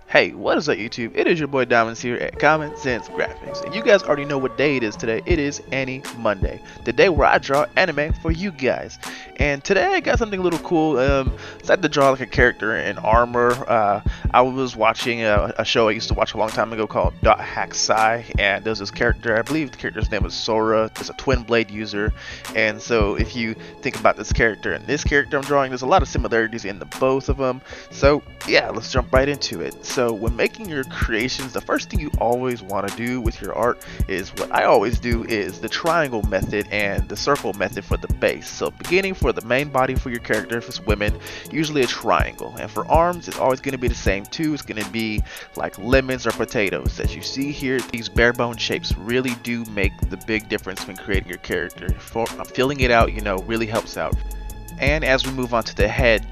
Hey, what is up YouTube? It is your boy Dominzs here at Common Sense Graphics. And you guys already know what day it is today. It is Any Monday. The day where I draw anime for you guys. And today I got something a little cool. Decided to draw like a character in armor. I was watching a show I used to watch a long time ago called Dot Hack Sai. And there's this character, I believe the character's name is Sora. It's a twin blade user. And so if you think about this character and this character I'm drawing, there's a lot of similarities in the both of them. So yeah, let's jump right into it. So when making your creations, the first thing you always want to do with your art is what I always do is the triangle method and the circle method for the base. So beginning for the main body for your character, if it's women, usually a triangle. And for arms, it's always going to be the same too. It's going to be like lemons or potatoes. As you see here, these bare bone shapes really do make the big difference when creating your character. Filling it out, really helps out. And as we move on to the head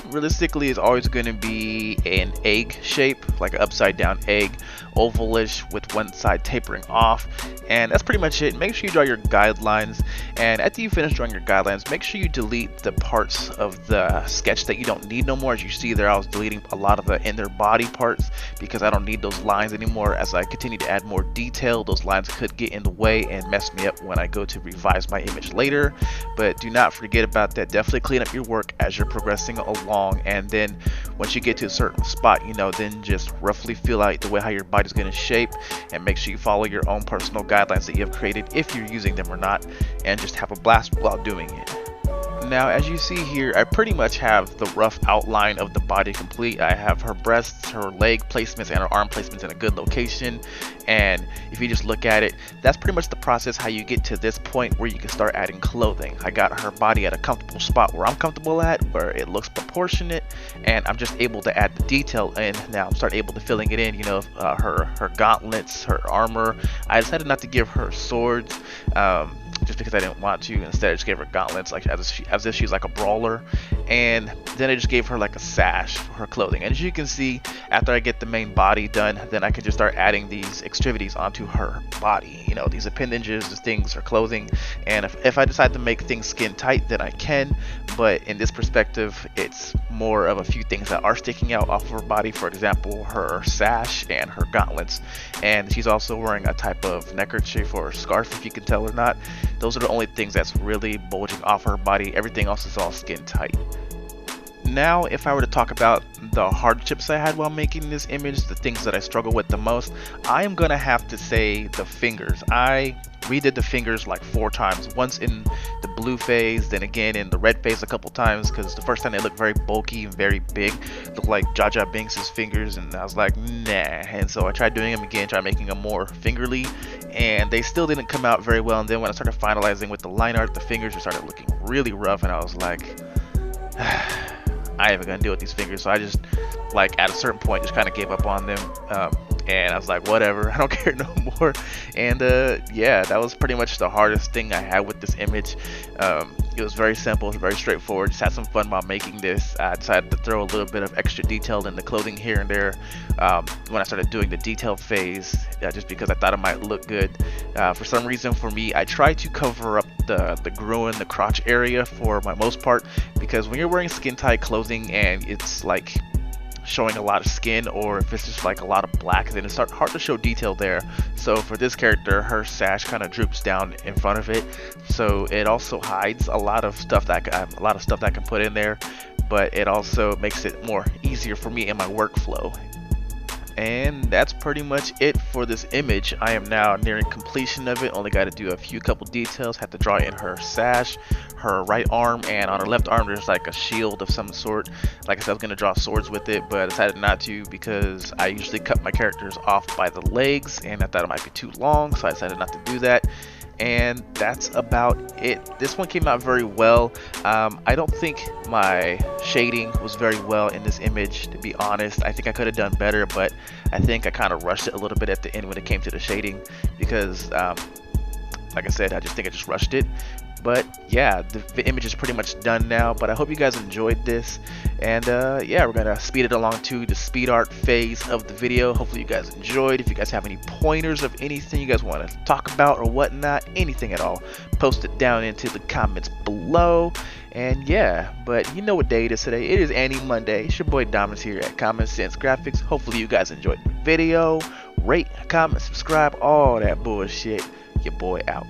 realistically is always going to be an egg shape, like an upside down egg, ovalish with one side tapering off. And that's pretty much it. Make sure you draw your guidelines, and after you finish drawing your guidelines, make sure you delete the parts of the sketch that you don't need no more. As you see there, I was deleting a lot of the inner body parts because I don't need those lines anymore. As I continue to add more detail, those lines could get in the way and mess me up when I go to revise my image later. But do not forget about that. Definitely clean up your work as you're progressing along, and then once you get to a certain spot, then just roughly feel out the way how your body's going to shape, and make sure you follow your own personal guidelines that you have created if you're using them or not, and just have a blast while doing it. Now, as you see here, I pretty much have the rough outline of the body complete. I have her breasts, her leg placements, and her arm placements in a good location. And if you just look at it, that's pretty much the process how you get to this point where you can start adding clothing. I got her body at a comfortable spot where I'm comfortable at, where it looks proportionate, and I'm just able to add the detail in. Now I'm starting able to filling it in, her gauntlets, her armor. I decided not to give her swords. Just because I didn't want to. Instead I just gave her gauntlets, like as if she's like a brawler, and then I just gave her like a sash for her clothing. And as you can see, after I get the main body done, then I can just start adding these extremities onto her body, these appendages, these things, her clothing. And if I decide to make things skin tight, then I can, but in this perspective it's more of a few things that are sticking out off of her body. For example, her sash and her gauntlets, and she's also wearing a type of neckerchief or scarf, if you can tell or not. Those are the only things that's really bulging off her body. Everything else is all skin tight. Now, if I were to talk about the hardships I had while making this image, the things that I struggle with the most, I am gonna have to say the fingers. I redid the fingers like 4 times. Once in the blue phase, then again in the red phase a couple times, because the first time they looked very bulky and very big, looked like Jar Jar Binks' fingers, and I was like, nah. And so I tried doing them again, tried making them more fingerly, and they still didn't come out very well. And then when I started finalizing with the line art, the fingers just started looking really rough, and I was like, I ain't even gonna deal with these fingers. So I just, like, at a certain point, just kind of gave up on them. And I was like, whatever, I don't care no more. And yeah, that was pretty much the hardest thing I had with this image. It was very simple, very straightforward. Just had some fun while making this. I decided to throw a little bit of extra detail in the clothing here and there when I started doing the detail phase, just because I thought it might look good. For some reason, for me, I try to cover up the groin, the crotch area for my most part, because when you're wearing skin tight clothing and it's like showing a lot of skin, or if it's just like a lot of black, then it's hard to show detail there. So for this character, her sash kind of droops down in front of it, so it also hides a lot of stuff that I can put in there, but it also makes it more easier for me in my workflow. And that's pretty much it for this image. I am now nearing completion of it. Only got to do a couple details. Have to draw in her sash, her right arm, and on her left arm there's like a shield of some sort. Like I said, I was going to draw swords with it, but I decided not to because I usually cut my characters off by the legs, and I thought it might be too long, so I decided not to do that. And that's about it. This one came out very well. I don't think my shading was very well in this image, to be honest. I think I could have done better, but I think I kind of rushed it a little bit at the end when it came to the shading, because like I said, I just rushed it. But yeah, the image is pretty much done now, but I hope you guys enjoyed this. And yeah, we're gonna speed it along to the speed art phase of the video. Hopefully you guys enjoyed. If you guys have any pointers of anything you guys want to talk about or whatnot, anything at all, post it down into the comments below. And yeah, but you know what day it is today. It is Any Monday. It's your boy Dominzs here at Common Sense Graphics. Hopefully you guys enjoyed the video. Rate, comment, subscribe, all that bullshit. Your boy out.